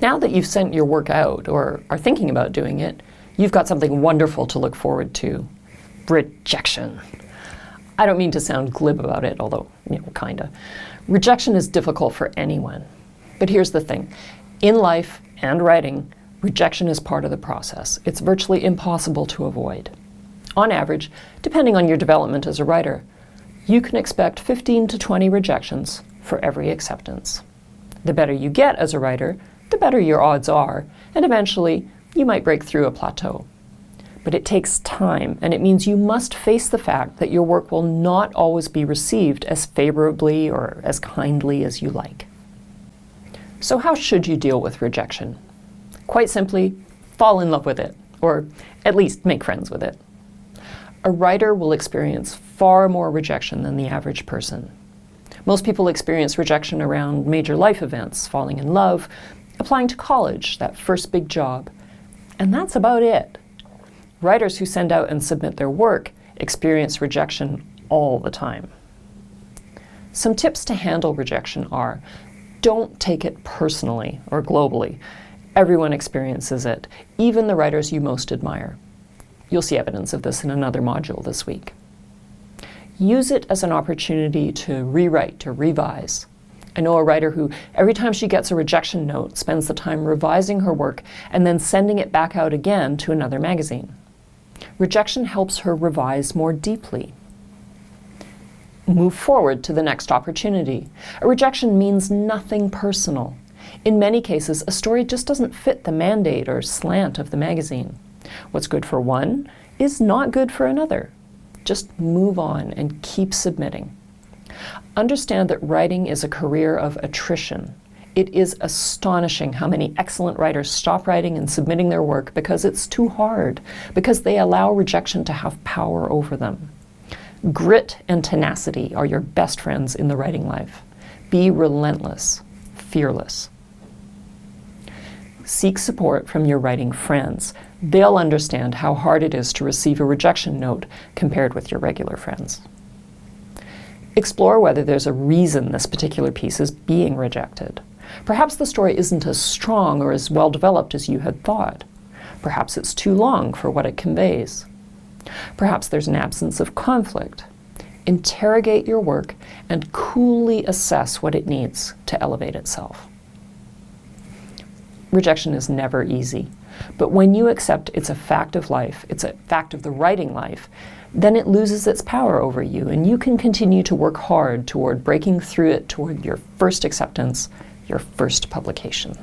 Now that you've sent your work out or are thinking about doing it, you've got something wonderful to look forward to: rejection. I don't mean to sound glib about it, although, kinda. Rejection is difficult for anyone. But here's the thing. In life and writing, rejection is part of the process. It's virtually impossible to avoid. On average, depending on your development as a writer, you can expect 15 to 20 rejections for every acceptance. The better you get as a writer, the better your odds are, and eventually you might break through a plateau. But it takes time, and it means you must face the fact that your work will not always be received as favorably or as kindly as you like. So how should you deal with rejection? Quite simply, fall in love with it, or at least make friends with it. A writer will experience far more rejection than the average person. Most people experience rejection around major life events, falling in love, applying to college, that first big job, and that's about it. Writers who send out and submit their work experience rejection all the time. Some tips to handle rejection are: don't take it personally or globally. Everyone experiences it, even the writers you most admire. You'll see evidence of this in another module this week. Use it as an opportunity to rewrite, to revise. I know a writer who, every time she gets a rejection note, spends the time revising her work and then sending it back out again to another magazine. Rejection helps her revise more deeply. Move forward to the next opportunity. A rejection means nothing personal. In many cases, a story just doesn't fit the mandate or slant of the magazine. What's good for one is not good for another. Just move on and keep submitting. Understand that writing is a career of attrition. It is astonishing how many excellent writers stop writing and submitting their work because it's too hard, because they allow rejection to have power over them. Grit and tenacity are your best friends in the writing life. Be relentless, fearless. Seek support from your writing friends. They'll understand how hard it is to receive a rejection note compared with your regular friends. Explore whether there's a reason this particular piece is being rejected. Perhaps the story isn't as strong or as well developed as you had thought. Perhaps it's too long for what it conveys. Perhaps there's an absence of conflict. Interrogate your work and coolly assess what it needs to elevate itself. Rejection is never easy, but when you accept it's a fact of life, it's a fact of the writing life, then it loses its power over you, and you can continue to work hard toward breaking through it toward your first acceptance, your first publication.